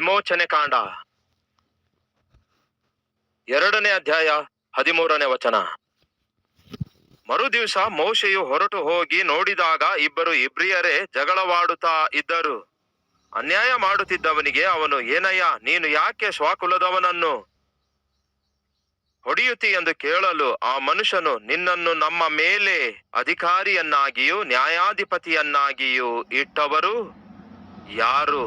ವಿಮೋಚನೆ ಕಾಂಡ 2ನೇ ಅಧ್ಯಾಯ 13ನೇ ವಚನ. ಮರುದಿವಸ ಮೋಶೆಯು ಹೊರಟು ಹೋಗಿ ನೋಡಿದಾಗ ಇಬ್ಬರು ಇಬ್ರಿಯರೇ ಜಗಳವಾಡುತ್ತಾ ಇದ್ದರು. ಅನ್ಯಾಯ ಮಾಡುತ್ತಿದ್ದವನಿಗೆ ಅವನು, ಏನಯ್ಯ, ನೀನು ಯಾಕೆ ಸ್ವಕುಲದವನನ್ನು ಹೊಡೆಯುತ್ತಿ ಎಂದು ಕೇಳಲು, ಆ ಮನುಷ್ಯನು, ನಿನ್ನನ್ನು ನಮ್ಮ ಮೇಲೆ ಅಧಿಕಾರಿಯನ್ನಾಗಿಯೂ ನ್ಯಾಯಾಧಿಪತಿಯನ್ನಾಗಿಯೂ ಇಟ್ಟವರು ಯಾರು?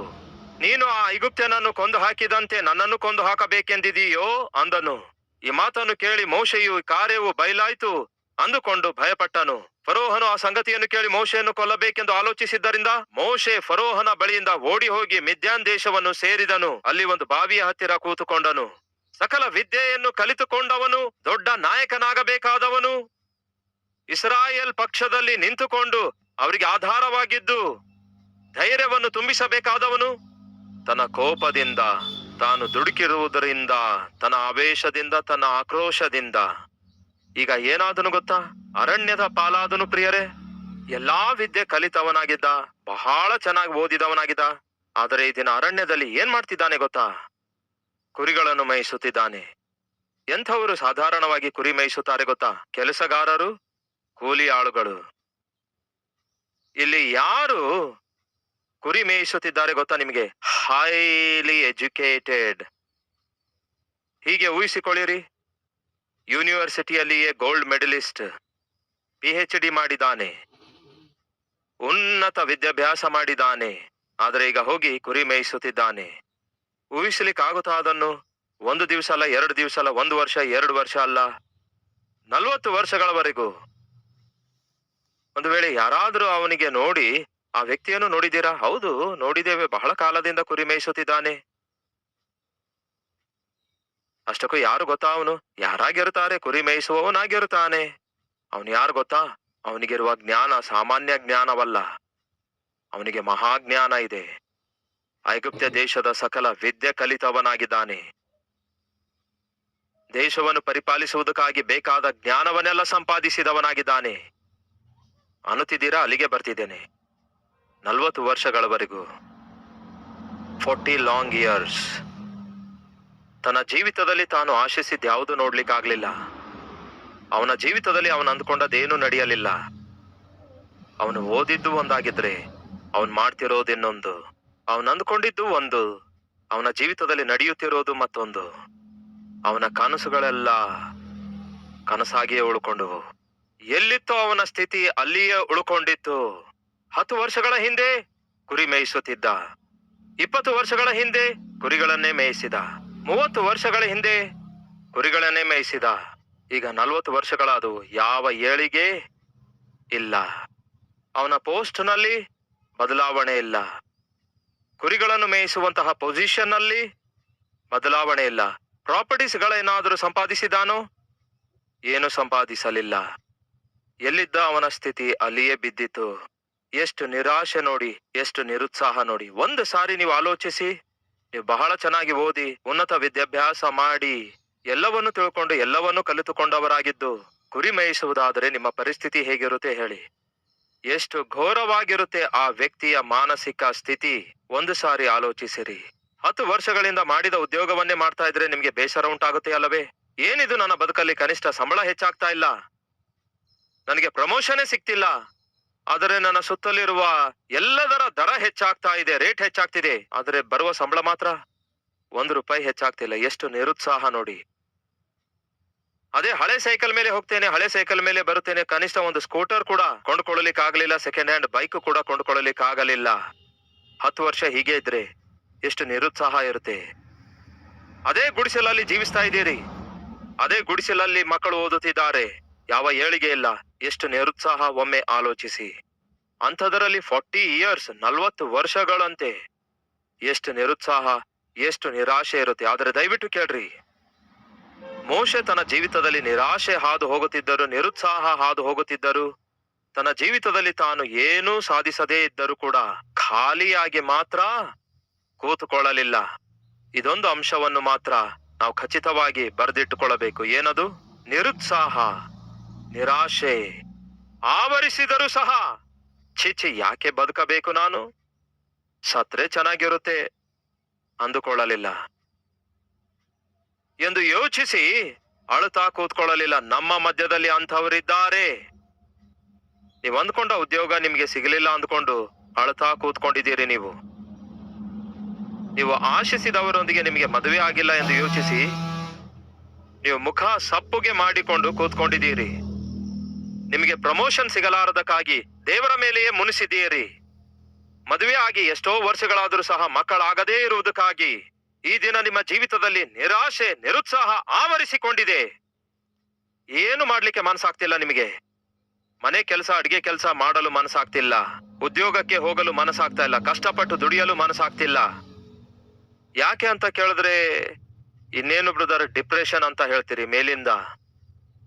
ನೀನು ಆ ಐಗುಪ್ತ್ಯನನ್ನು ಕೊಂದು ಹಾಕಿದಂತೆ ನನ್ನನ್ನು ಕೊಂದು ಹಾಕಬೇಕೆಂದಿದೀಯೋ ಅಂದನು. ಈ ಮಾತನ್ನು ಕೇಳಿ ಮೋಶೆಯು ಕಾರ್ಯವು ಬಯಲಾಯ್ತು ಅಂದುಕೊಂಡು ಭಯಪಟ್ಟನು. ಫರೋಹನು ಆ ಸಂಗತಿಯನ್ನು ಕೇಳಿ ಮೋಶೆಯನ್ನು ಕೊಲ್ಲಬೇಕೆಂದು ಆಲೋಚಿಸಿದ್ದರಿಂದ ಮೋಶೆ ಫರೋಹನ ಬಳಿಯಿಂದ ಓಡಿ ಹೋಗಿ ಮಿದ್ಯಾನ್ ದೇಶವನ್ನು ಸೇರಿದನು. ಅಲ್ಲಿ ಒಂದು ಬಾವಿಯ ಹತ್ತಿರ ಕೂತುಕೊಂಡನು. ಸಕಲ ವಿದ್ಯೆಯನ್ನು ಕಲಿತುಕೊಂಡವನು, ದೊಡ್ಡ ನಾಯಕನಾಗಬೇಕಾದವನು, ಇಸ್ರಾಯೇಲ್ ಪಕ್ಷದಲ್ಲಿ ನಿಂತುಕೊಂಡು ಅವರಿಗೆ ಆಧಾರವಾಗಿದ್ದು ಧೈರ್ಯವನ್ನು ತುಂಬಿಸಬೇಕಾದವನು, ತನ್ನ ಕೋಪದಿಂದ, ತಾನು ದುಡುಕಿರುವುದರಿಂದ, ತನ್ನ ಆವೇಶದಿಂದ, ತನ್ನ ಆಕ್ರೋಶದಿಂದ ಈಗ ಏನಾದನು ಗೊತ್ತಾ? ಅರಣ್ಯದ ಪಾಲಾದನು. ಪ್ರಿಯರೇ, ಎಲ್ಲಾ ವಿದ್ಯೆ ಕಲಿತವನಾಗಿದ್ದ, ಬಹಳ ಚೆನ್ನಾಗಿ ಓದಿದವನಾಗಿದ್ದ. ಆದರೆ ಈ ದಿನ ಅರಣ್ಯದಲ್ಲಿ ಏನ್ ಮಾಡ್ತಿದ್ದಾನೆ ಗೊತ್ತಾ? ಕುರಿಗಳನ್ನು ಮೇಯಿಸುತ್ತಿದ್ದಾನೆ. ಎಂಥವರು ಸಾಧಾರಣವಾಗಿ ಕುರಿ ಮೇಯಿಸುತ್ತಾರೆ ಗೊತ್ತಾ? ಕೆಲಸಗಾರರು, ಕೂಲಿ ಆಳುಗಳು. ಇಲ್ಲಿ ಯಾರು ಕುರಿ ಮೇಯಿಸುತ್ತಿದ್ದಾರೆ ಗೊತ್ತಾ ನಿಮಗೆ? Highly educated. ಹೀಗೆ ಊಹಿಸಿಕೊಳ್ಳಿರಿ, ಯೂನಿವರ್ಸಿಟಿಯಲ್ಲಿಯೇ ಗೋಲ್ಡ್ ಮೆಡಲಿಸ್ಟ್, PhD ಮಾಡಿದ್ದಾನೆ, ಉನ್ನತ ವಿದ್ಯಾಭ್ಯಾಸ ಮಾಡಿದ್ದಾನೆ. ಆದರೆ ಈಗ ಹೋಗಿ ಕುರಿ ಮೇಯಿಸುತ್ತಿದ್ದಾನೆ. ಊಹಿಸ್ಲಿಕ್ಕಾಗುತ್ತಾ ಅದನ್ನು? 1 ದಿವಸ ಅಲ್ಲ, 2 ದಿವಸ ಅಲ್ಲ, 1 ವರ್ಷ, 2 ವರ್ಷ ಅಲ್ಲ, 40 ವರ್ಷಗಳವರೆಗೂ. ಒಂದು ವೇಳೆ ಯಾರಾದ್ರೂ ಅವನಿಗೆ ನೋಡಿ, ಆ ವ್ಯಕ್ತಿಯನ್ನು ನೋಡಿದ್ದೀರಾ? ಹೌದು, ನೋಡಿದ್ದೇವೆ, ಬಹಳ ಕಾಲದಿಂದ ಕುರಿ ಮೇಯಿಸುತ್ತಿದ್ದಾನೆ. ಅಷ್ಟಕ್ಕೂ ಯಾರು ಗೊತ್ತಾ ಅವನು? ಯಾರಾಗಿರುತ್ತಾರೆ? ಕುರಿ ಮೇಯಿಸುವವನಾಗಿರುತ್ತಾನೆ. ಅವನು ಯಾರು ಗೊತ್ತಾ? ಅವನಿಗಿರುವ ಜ್ಞಾನ ಸಾಮಾನ್ಯ ಜ್ಞಾನವಲ್ಲ, ಅವನಿಗೆ ಮಹಾಜ್ಞಾನ ಇದೆ. ಐಗುಪ್ತ ದೇಶದ ಸಕಲ ವಿದ್ಯೆ ಕಲಿತವನಾಗಿದ್ದಾನೆ. ದೇಶವನ್ನು ಪರಿಪಾಲಿಸುವುದಕ್ಕಾಗಿ ಬೇಕಾದ ಜ್ಞಾನವನ್ನೆಲ್ಲ ಸಂಪಾದಿಸಿದವನಾಗಿದ್ದಾನೆ. ಅನ್ನುತ್ತಿದ್ದೀರಾ? ಅಲ್ಲಿಗೆ ಬರ್ತಿದ್ದೇನೆ. 40 ವರ್ಷಗಳವರೆಗೂ, 40 ಲಾಂಗ್ ಇಯರ್ಸ್, ತನ್ನ ಜೀವಿತದಲ್ಲಿ ತಾನು ಆಶಿಸಿದ ಯಾವುದು ನೋಡ್ಲಿಕ್ಕಾಗ್ಲಿಲ್ಲ. ಅವನ ಜೀವಿತದಲ್ಲಿ ಅವನು ಅಂದ್ಕೊಂಡದ್ದೇನು ನಡೆಯಲಿಲ್ಲ. ಅವನು ಓದಿದ್ದು ಒಂದಾಗಿದ್ರೆ ಅವನು ಮಾಡ್ತಿರೋದು ಇನ್ನೊಂದು, ಅವನು ಅಂದ್ಕೊಂಡಿದ್ದು ಒಂದು, ಅವನ ಜೀವಿತದಲ್ಲಿ ನಡೆಯುತ್ತಿರೋದು ಮತ್ತೊಂದು. ಅವನ ಕನಸುಗಳೆಲ್ಲ ಕನಸಾಗಿಯೇ ಉಳ್ಕೊಂಡವು. ಎಲ್ಲಿತ್ತೋ ಅವನ ಸ್ಥಿತಿ ಅಲ್ಲಿಯೇ ಉಳ್ಕೊಂಡಿತ್ತು. 10 ವರ್ಷಗಳ ಹಿಂದೆ ಕುರಿ ಮೇಯಿಸುತ್ತಿದ್ದ, 20 ವರ್ಷಗಳ ಹಿಂದೆ ಕುರಿಗಳನ್ನೇ ಮೇಯಿಸಿದ, 30 ವರ್ಷಗಳ ಹಿಂದೆ ಕುರಿಗಳನ್ನೇ ಮೇಯಿಸಿದ. ಈಗ 40 ವರ್ಷಗಳಾದವು, ಯಾವ ಏಳಿಗೆ ಇಲ್ಲ. ಅವನ ಪೋಸ್ಟ್ ನಲ್ಲಿ ಬದಲಾವಣೆ ಇಲ್ಲ. ಕುರಿಗಳನ್ನು ಮೇಯಿಸುವಂತಹ ಪೊಸಿಷನ್ ನಲ್ಲಿ ಬದಲಾವಣೆ ಇಲ್ಲ. ಪ್ರಾಪರ್ಟೀಸ್ಗಳೇನಾದರೂ ಸಂಪಾದಿಸಿದಾನೋ? ಏನು ಸಂಪಾದಿಸಲಿಲ್ಲ. ಎಲ್ಲಿದ್ದ ಅವನ ಸ್ಥಿತಿ ಅಲ್ಲಿಯೇ ಬಿದ್ದಿತ್ತು. ಎಷ್ಟು ನಿರಾಶೆ ನೋಡಿ, ಎಷ್ಟು ನಿರುತ್ಸಾಹ ನೋಡಿ. ಒಂದು ಸಾರಿ ನೀವು ಆಲೋಚಿಸಿ, ನೀವು ಬಹಳ ಚೆನ್ನಾಗಿ ಓದಿ, ಉನ್ನತ ವಿದ್ಯಾಭ್ಯಾಸ ಮಾಡಿ, ಎಲ್ಲವನ್ನು ತಿಳ್ಕೊಂಡು, ಎಲ್ಲವನ್ನು ಕಲಿತುಕೊಂಡವರಾಗಿದ್ದು ಕುರಿ ಮೇಯಿಸುವುದಾದರೆ ನಿಮ್ಮ ಪರಿಸ್ಥಿತಿ ಹೇಗಿರುತ್ತೆ ಹೇಳಿ? ಎಷ್ಟು ಘೋರವಾಗಿರುತ್ತೆ ಆ ವ್ಯಕ್ತಿಯ ಮಾನಸಿಕ ಸ್ಥಿತಿ. ಒಂದು ಸಾರಿ ಆಲೋಚಿಸಿರಿ. 10 ವರ್ಷಗಳಿಂದ ಮಾಡಿದ ಉದ್ಯೋಗವನ್ನೇ ಮಾಡ್ತಾ ಇದ್ರೆ ನಿಮ್ಗೆ ಬೇಸರ ಉಂಟಾಗುತ್ತೆ ಅಲ್ಲವೇ? ಏನಿದು, ನನ್ನ ಬದುಕಲ್ಲಿ ಕನಿಷ್ಠ ಸಂಬಳ ಹೆಚ್ಚಾಗ್ತಾ ಇಲ್ಲ, ನನಗೆ ಪ್ರಮೋಷನೇ ಸಿಗ್ತಿಲ್ಲ, ಆದರೆ ನನ್ನ ಸುತ್ತಲಿರುವ ಎಲ್ಲದರ ದರ ಹೆಚ್ಚಾಗ್ತಾ ಇದೆ, ರೇಟ್ ಹೆಚ್ಚಾಗ್ತಿದೆ, ಆದರೆ ಬರುವ ಸಂಬಳ ಮಾತ್ರ 1 ರೂಪಾಯಿ ಹೆಚ್ಚಾಗ್ತಿಲ್ಲ. ಎಷ್ಟು ನಿರುತ್ಸಾಹ ನೋಡಿ. ಅದೇ ಹಳೆ ಸೈಕಲ್ ಮೇಲೆ ಹೋಗ್ತೇನೆ, ಹಳೆ ಸೈಕಲ್ ಮೇಲೆ ಬರುತ್ತೇನೆ, ಕನಿಷ್ಠ ಒಂದು ಸ್ಕೂಟರ್ ಕೂಡ ಕೊಂಡುಕೊಳ್ಳಲಿಕ್ಕೆ ಆಗಲಿಲ್ಲ, ಸೆಕೆಂಡ್ ಹ್ಯಾಂಡ್ ಬೈಕ್ ಕೂಡ ಕೊಂಡುಕೊಳ್ಳಲಿಕ್ಕೆ ಆಗಲಿಲ್ಲ. 10 ವರ್ಷ ಹೀಗೆ ಇದ್ರೆ ಎಷ್ಟು ನಿರುತ್ಸಾಹ ಇರುತ್ತೆ. ಅದೇ ಗುಡಿಸಲಲ್ಲಿ ಜೀವಿಸ್ತಾ ಇದ್ದೀರಿ, ಅದೇ ಗುಡಿಸಲಲ್ಲಿ ಮಕ್ಕಳು ಓದುತ್ತಿದ್ದಾರೆ, ಯಾವ ಏಳಿಗೆ ಇಲ್ಲ. ಎಷ್ಟು ನಿರುತ್ಸಾಹ ಒಮ್ಮೆ ಆಲೋಚಿಸಿ. ಅಂಥದರಲ್ಲಿ 40 ಇಯರ್ಸ್, 40 ವರ್ಷಗಳಂತೆ, ಎಷ್ಟು ನಿರುತ್ಸಾಹ, ಎಷ್ಟು ನಿರಾಶೆ ಇರುತ್ತೆ. ಆದರೆ ದಯವಿಟ್ಟು ಕೇಳ್ರಿ, ಮೋಶೆ ತನ್ನ ಜೀವಿತದಲ್ಲಿ ನಿರಾಶೆ ಹಾದು ಹೋಗುತ್ತಿದ್ದರು, ನಿರುತ್ಸಾಹ ಹಾದು ಹೋಗುತ್ತಿದ್ದರು. ತನ್ನ ಜೀವಿತದಲ್ಲಿ ತಾನು ಏನೂ ಸಾಧಿಸದೇ ಇದ್ದರೂ ಕೂಡ ಖಾಲಿಯಾಗಿ ಮಾತ್ರ ಕೂತುಕೊಳ್ಳಲಿಲ್ಲ. ಇದೊಂದು ಅಂಶವನ್ನು ಮಾತ್ರ ನಾವು ಖಚಿತವಾಗಿ ಬರೆದಿಟ್ಟುಕೊಳ್ಳಬೇಕು. ಏನದು? ನಿರುತ್ಸಾಹ, ನಿರಾಶೆ ಆವರಿಸಿದರೂ ಸಹ, ಛೀ, ಯಾಕೆ ಬದುಕಬೇಕು ನಾನು? ಸತ್ರೆ ಚೆನ್ನಾಗಿರುತ್ತೆ, ಅಂದುಕೊಳ್ಳಲಿಲ್ಲ ಎಂದು ಯೋಚಿಸಿ ಅಳುತ್ತಾ ಕೂತ್ಕೊಳ್ಳಲಿಲ್ಲ. ನಮ್ಮ ಮಧ್ಯದಲ್ಲಿ ಅಂಥವರಿದ್ದಾರೆ. ನೀವು ಅಂದ್ಕೊಂಡ ಉದ್ಯೋಗ ನಿಮ್ಗೆ ಸಿಗಲಿಲ್ಲ ಅಂದ್ಕೊಂಡು ಅಳುತ್ತಾ ಕೂತ್ಕೊಂಡಿದ್ದೀರಿ. ನೀವು ಆಶಿಸಿದವರೊಂದಿಗೆ ನಿಮಗೆ ಮದುವೆ ಆಗಿಲ್ಲ ಎಂದು ಯೋಚಿಸಿ ನೀವು ಮುಖ ಸಪ್ಪುಗೆ ಮಾಡಿಕೊಂಡು ಕೂತ್ಕೊಂಡಿದ್ದೀರಿ. ನಿಮಗೆ ಪ್ರಮೋಷನ್ ಸಿಗಲಾರದಕ್ಕಾಗಿ ದೇವರ ಮೇಲೆಯೇ ಮುನಿಸಿದ್ದೀರಿ. ಮದುವೆ ಆಗಿ ಎಷ್ಟೋ ವರ್ಷಗಳಾದರೂ ಸಹ ಮಕ್ಕಳಾಗದೇ ಇರುವುದಕ್ಕಾಗಿ ಈ ದಿನ ನಿಮ್ಮ ಜೀವಿತದಲ್ಲಿ ನಿರಾಶೆ, ನಿರುತ್ಸಾಹ ಆವರಿಸಿಕೊಂಡಿದೆ. ಏನು ಮಾಡ್ಲಿಕ್ಕೆ ಮನಸ್ಸಾಗ್ತಿಲ್ಲ ನಿಮಗೆ. ಮನೆ ಕೆಲಸ, ಅಡಿಗೆ ಕೆಲಸ ಮಾಡಲು ಮನಸ್ಸಾಗ್ತಿಲ್ಲ. ಉದ್ಯೋಗಕ್ಕೆ ಹೋಗಲು ಮನಸ್ಸಾಗ್ತಾ ಇಲ್ಲ. ಕಷ್ಟಪಟ್ಟು ದುಡಿಯಲು ಮನಸ್ಸಾಗ್ತಿಲ್ಲ. ಯಾಕೆ ಅಂತ ಕೇಳಿದ್ರೆ ಇನ್ನೇನು ಬ್ರದರ್, ಡಿಪ್ರೆಷನ್ ಅಂತ ಹೇಳ್ತೀರಿ ಮೇಲಿಂದ.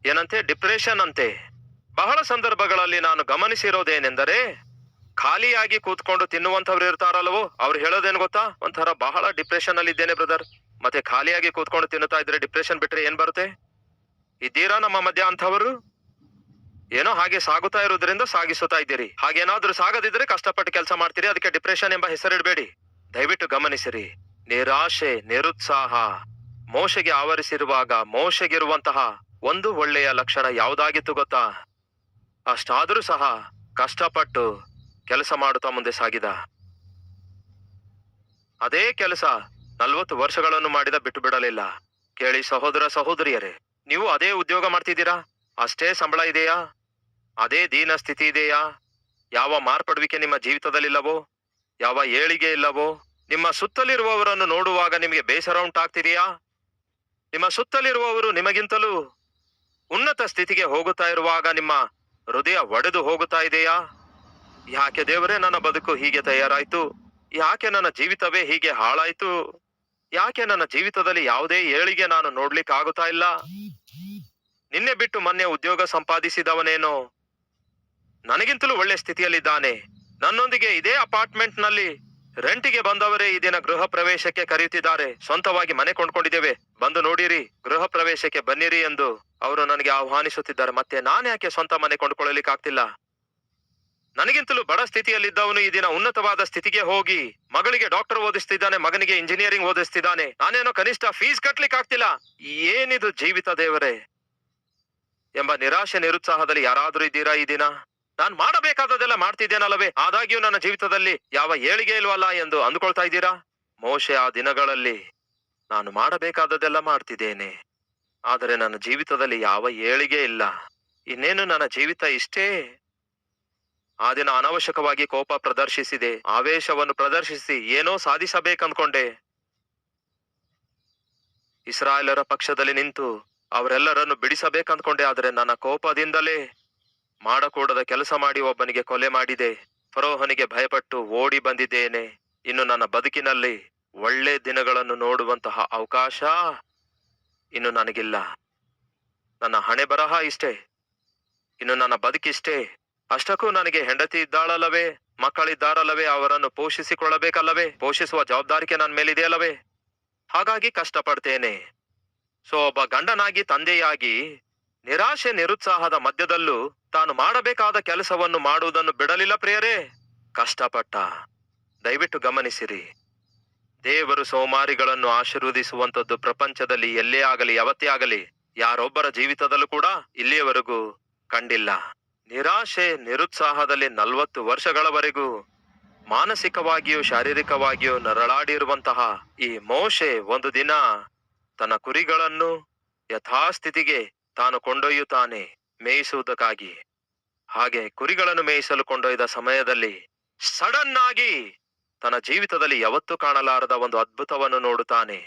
ಏನಂತೆ? ಡಿಪ್ರೆಷನ್ ಅಂತೆ. ಬಹಳ ಸಂದರ್ಭಗಳಲ್ಲಿ ನಾನು ಗಮನಿಸಿರೋದೇನೆಂದರೆ, ಖಾಲಿಯಾಗಿ ಕೂತ್ಕೊಂಡು ತಿನ್ನುವಂಥವ್ರು ಇರ್ತಾರಲ್ವೋ, ಅವ್ರು ಹೇಳೋದೇನು ಗೊತ್ತಾ? ಒಂಥರ ಬಹಳ ಡಿಪ್ರೆಷನ್ ಅಲ್ಲಿ ಇದ್ದೇನೆ ಬ್ರದರ್. ಮತ್ತೆ ಖಾಲಿಯಾಗಿ ಕೂತ್ಕೊಂಡು ತಿನ್ನುತ್ತಾ ಇದ್ರೆ ಡಿಪ್ರೆಷನ್ ಬಿಟ್ರೆ ಏನ್ ಬರುತ್ತೆ? ಇದ್ದೀರಾ ನಮ್ಮ ಮಧ್ಯ ಅಂಥವರು? ಏನೋ ಹಾಗೆ ಸಾಗುತ್ತಾ ಇರೋದ್ರಿಂದ ಸಾಗಿಸುತ್ತಾ ಇದ್ದೀರಿ. ಹಾಗೇನಾದ್ರೂ ಸಾಗದಿದ್ರೆ ಕಷ್ಟಪಟ್ಟು ಕೆಲಸ ಮಾಡ್ತೀರಿ, ಅದಕ್ಕೆ ಡಿಪ್ರೆಷನ್ ಎಂಬ ಹೆಸರಿಡಬೇಡಿ. ದಯವಿಟ್ಟು ಗಮನಿಸಿರಿ. ನಿರಾಶೆ, ನಿರುತ್ಸಾಹ ಮೋಶೆಗೆ ಆವರಿಸಿರುವಾಗ ಮೋಶೆಗಿರುವಂತಹ ಒಂದು ಒಳ್ಳೆಯ ಲಕ್ಷಣ ಯಾವುದಾಗಿತ್ತು ಗೊತ್ತಾ? ಅಷ್ಟಾದರೂ ಸಹ ಕಷ್ಟಪಟ್ಟು ಕೆಲಸ ಮಾಡುತ್ತಾ ಮುಂದೆ ಸಾಗಿದ. ಅದೇ ಕೆಲಸ 40 ವರ್ಷಗಳನ್ನು ಮಾಡಿದ, ಬಿಟ್ಟು ಬಿಡಲಿಲ್ಲ. ಕೇಳಿ ಸಹೋದರ ಸಹೋದರಿಯರೇ, ನೀವು ಅದೇ ಉದ್ಯೋಗ ಮಾಡ್ತಿದ್ದೀರಾ? ಅಷ್ಟೇ ಸಂಬಳ ಇದೆಯಾ? ಅದೇ ದೀನ ಸ್ಥಿತಿ ಇದೆಯಾ? ಯಾವ ಮಾರ್ಪಡುವಿಕೆ ನಿಮ್ಮ ಜೀವಿತದಲ್ಲಿಲ್ಲವೋ? ಯಾವ ಏಳಿಗೆ ಇಲ್ಲವೋ? ನಿಮ್ಮ ಸುತ್ತಲಿರುವವರನ್ನು ನೋಡುವಾಗ ನಿಮಗೆ ಬೇಸರ ಉಂಟಾಗ್ತಿದೆಯಾ? ನಿಮ್ಮ ಸುತ್ತಲಿರುವವರು ನಿಮಗಿಂತಲೂ ಉನ್ನತ ಸ್ಥಿತಿಗೆ ಹೋಗುತ್ತಾ ಇರುವಾಗ ನಿಮ್ಮ ಹೃದಯ ಒಡೆದು ಹೋಗುತ್ತಾ ಇದೆಯಾ? ಯಾಕೆ ದೇವರೇ ನನ್ನ ಬದುಕು ಹೀಗೆ ತಯಾರಾಯ್ತು? ಯಾಕೆ ನನ್ನ ಜೀವಿತವೇ ಹೀಗೆ ಹಾಳಾಯ್ತು? ಯಾಕೆ ನನ್ನ ಜೀವಿತದಲ್ಲಿ ಯಾವುದೇ ಏಳಿಗೆ ನಾನು ನೋಡ್ಲಿಕ್ಕೆ ಆಗುತ್ತಾ ಇಲ್ಲ? ನಿನ್ನೆ ಬಿಟ್ಟು ಮೊನ್ನೆ ಉದ್ಯೋಗ ಸಂಪಾದಿಸಿದವನೇನೋ ನನಗಿಂತಲೂ ಒಳ್ಳೆ ಸ್ಥಿತಿಯಲ್ಲಿದ್ದಾನೆ. ನನ್ನೊಂದಿಗೆ ಇದೇ ಅಪಾರ್ಟ್ಮೆಂಟ್ ನಲ್ಲಿ ರೆಂಟಿಗೆ ಬಂದವರೇ ಈ ದಿನ ಗೃಹ ಪ್ರವೇಶಕ್ಕೆ ಕರೆಯುತ್ತಿದ್ದಾರೆ. ಸ್ವಂತವಾಗಿ ಮನೆ ಕೊಂಡ್ಕೊಂಡಿದ್ದೇವೆ, ಬಂದು ನೋಡಿರಿ, ಗೃಹ ಪ್ರವೇಶಕ್ಕೆ ಬನ್ನಿರಿ ಎಂದು ಅವರು ನನಗೆ ಆಹ್ವಾನಿಸುತ್ತಿದ್ದಾರೆ. ಮತ್ತೆ ನಾನು ಯಾಕೆ ಸ್ವಂತ ಮನೆ ಕೊಂಡ್ಕೊಳ್ಳಲಿಕ್ಕೆ ಆಗ್ತಿಲ್ಲ? ನನಗಿಂತಲೂ ಬಡ ಸ್ಥಿತಿಯಲ್ಲಿದ್ದವನು ಈ ದಿನ ಉನ್ನತವಾದ ಸ್ಥಿತಿಗೆ ಹೋಗಿ ಮಗಳಿಗೆ ಡಾಕ್ಟರ್ ಓದಿಸ್ತಿದ್ದಾನೆ, ಮಗನಿಗೆ ಇಂಜಿನಿಯರಿಂಗ್ ಓದಿಸ್ತಿದ್ದಾನೆ. ನಾನೇನೋ ಕನಿಷ್ಠ ಫೀಸ್ ಕಟ್ಲಿಕ್ಕೆ ಆಗ್ತಿಲ್ಲ. ಏನಿದು ಜೀವಿತ ದೇವರೇ ಎಂಬ ನಿರಾಶೆ, ನಿರುತ್ಸಾಹದಲ್ಲಿ ಯಾರಾದ್ರೂ ಇದ್ದೀರಾ ಈ ದಿನ? ನಾನ್ ಮಾಡಬೇಕಾದದೆಲ್ಲ ಮಾಡ್ತಿದ್ದೇನಲ್ಲವೇ, ಆದಾಗ್ಯೂ ನನ್ನ ಜೀವಿತದಲ್ಲಿ ಯಾವ ಏಳಿಗೆ ಇಲ್ವಲ್ಲ ಎಂದು ಅಂದುಕೊಳ್ತಾ ಇದ್ದೀರಾ? ಮೋಶೆ ಆ ದಿನಗಳಲ್ಲಿ ನಾನು ಮಾಡಬೇಕಾದದೆಲ್ಲ ಮಾಡ್ತಿದ್ದೇನೆ, ಆದರೆ ನನ್ನ ಜೀವಿತದಲ್ಲಿ ಯಾವ ಏಳಿಗೆ ಇಲ್ಲ. ಇನ್ನೇನು ನನ್ನ ಜೀವಿತ ಇಷ್ಟೇ. ಆ ದಿನ ಅನವಶ್ಯಕವಾಗಿ ಕೋಪ ಪ್ರದರ್ಶಿಸಿದೆ, ಆವೇಶವನ್ನು ಪ್ರದರ್ಶಿಸಿ ಏನೋ ಸಾಧಿಸಬೇಕಂದ್ಕೊಂಡೆ. ಇಸ್ರಾಯೇಲರ ಪಕ್ಷದಲ್ಲಿ ನಿಂತು ಅವರೆಲ್ಲರನ್ನು ಬಿಡಿಸಬೇಕಂದ್ಕೊಂಡೆ. ಆದರೆ ನನ್ನ ಕೋಪದಿಂದಲೇ ಮಾಡಕೂಡದ ಕೆಲಸ ಮಾಡಿ ಒಬ್ಬನಿಗೆ ಕೊಲೆ ಮಾಡಿದೆ. ಫರೋಹನಿಗೆ ಭಯಪಟ್ಟು ಓಡಿ ಬಂದಿದ್ದೇನೆ. ಇನ್ನು ನನ್ನ ಬದುಕಿನಲ್ಲಿ ಒಳ್ಳೆ ದಿನಗಳನ್ನು ನೋಡುವಂತಹ ಅವಕಾಶ ಇನ್ನು ನನಗಿಲ್ಲ. ನನ್ನ ಹಣೆ ಬರಹ ಇಷ್ಟೇ, ಇನ್ನು ನನ್ನ ಬದುಕಿಷ್ಟೇ. ಅಷ್ಟಕ್ಕೂ ನನಗೆ ಹೆಂಡತಿ ಇದ್ದಾಳಲ್ಲವೇ, ಮಕ್ಕಳಿದ್ದಾರಲ್ಲವೇ, ಅವರನ್ನು ಪೋಷಿಸಿಕೊಳ್ಳಬೇಕಲ್ಲವೇ, ಪೋಷಿಸುವ ಜವಾಬ್ದಾರಿಕೆ ನನ್ನ ಮೇಲಿದೆಯಲ್ಲವೇ. ಹಾಗಾಗಿ ಕಷ್ಟಪಡ್ತೇನೆ. ಸೊ ಒಬ್ಬ ಗಂಡನಾಗಿ, ತಂದೆಯಾಗಿ ನಿರಾಶೆ, ನಿರುತ್ಸಾಹದ ಮಧ್ಯದಲ್ಲೂ ತಾನು ಮಾಡಬೇಕಾದ ಕೆಲಸವನ್ನು ಮಾಡುವುದನ್ನು ಬಿಡಲಿಲ್ಲ ಪ್ರಿಯರೇ, ಕಷ್ಟಪಟ್ಟ. ದಯವಿಟ್ಟು ಗಮನಿಸಿರಿ. ದೇವರು ಸೋಮಾರಿಗಳನ್ನು ಆಶೀರ್ವದಿಸುವಂತದ್ದು ಪ್ರಪಂಚದಲ್ಲಿ ಎಲ್ಲೇ ಆಗಲಿ, ಯಾವತ್ತೇ ಆಗಲಿ, ಯಾರೊಬ್ಬರ ಜೀವಿತದಲ್ಲೂ ಕೂಡ ಇಲ್ಲಿಯವರೆಗೂ ಕಂಡಿಲ್ಲ. ನಿರಾಶೆ, ನಿರುತ್ಸಾಹದಲ್ಲಿ 40 ವರ್ಷಗಳವರೆಗೂ ಮಾನಸಿಕವಾಗಿಯೂ ಶಾರೀರಿಕವಾಗಿಯೂ ನರಳಾಡಿರುವಂತಹ ಈ ಮೋಶೆ ಒಂದು ದಿನ ತನ್ನ ಕುರಿಗಳನ್ನು ಯಥಾಸ್ಥಿತಿಗೆ ತಾನು ಕೊಂಡೊಯ್ಯುತ್ತಾನೆ ಮೇಯಿಸುವುದಕ್ಕಾಗಿ. ಹಾಗೆ ಕುರಿಗಳನ್ನು ಮೇಯಿಸಲು ಕೊಂಡೊಯ್ದ ಸಮಯದಲ್ಲಿ ಸಡನ್ ಆಗಿ ತನ್ನ ಜೀವಿತದಲ್ಲಿ ಯಾವತ್ತೂ ಕಾಣಲಾರದ ಒಂದು ಅದ್ಭುತವನ್ನು ನೋಡುತ್ತಾನೆ.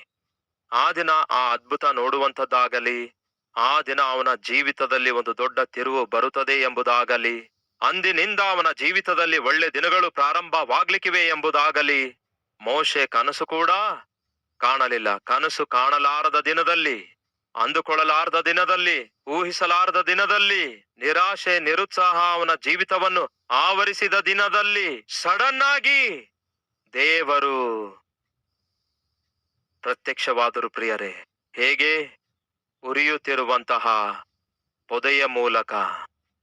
ಆ ದಿನ ಆ ಅದ್ಭುತ ನೋಡುವಂಥದ್ದಾಗಲಿ, ಆ ದಿನ ಅವನ ಜೀವಿತದಲ್ಲಿ ಒಂದು ದೊಡ್ಡ ತಿರುವು ಬರುತ್ತದೆ ಎಂಬುದಾಗಲಿ, ಅಂದಿನಿಂದ ಅವನ ಜೀವಿತದಲ್ಲಿ ಒಳ್ಳೆ ದಿನಗಳು ಪ್ರಾರಂಭವಾಗ್ಲಿಕ್ಕಿವೆ ಎಂಬುದಾಗಲಿ ಮೋಶೆ ಕನಸು ಕೂಡ ಕಾಣಲಿಲ್ಲ. ಕನಸು ಕಾಣಲಾರದ ದಿನದಲ್ಲಿ, ಅಂದುಕೊಳ್ಳಲಾರದ ದಿನದಲ್ಲಿ, ಊಹಿಸಲಾರದ ದಿನದಲ್ಲಿ, ನಿರಾಶೆ, ನಿರುತ್ಸಾಹ ಅವನ ಜೀವಿತವನ್ನು ಆವರಿಸಿದ ದಿನದಲ್ಲಿ ಸಡನ್ ಆಗಿ ದೇವರು ಪ್ರತ್ಯಕ್ಷವಾದರು ಪ್ರಿಯರೇ. ಹೇಗೆ? ಉರಿಯುತ್ತಿರುವಂತಹ ಪೊದೆಯ ಮೂಲಕ.